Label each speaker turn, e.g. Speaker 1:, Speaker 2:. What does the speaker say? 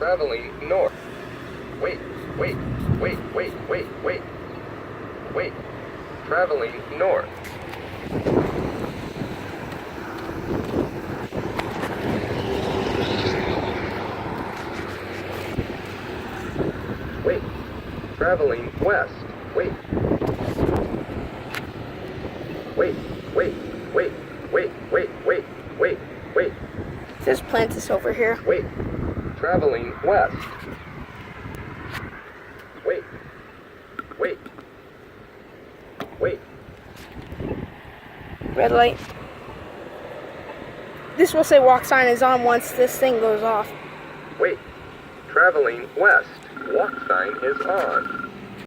Speaker 1: traveling north. Wait, wait, wait, wait, wait, wait. Wait, traveling north. Wait, traveling west. Wait. Wait, wait, wait, wait, wait, wait, wait, wait.
Speaker 2: Just plant this over here.
Speaker 1: Wait, traveling west. Wait, wait, wait.
Speaker 2: Red light. This will say walk sign is on once this thing goes off.
Speaker 1: Wait, traveling west. Walk sign is on.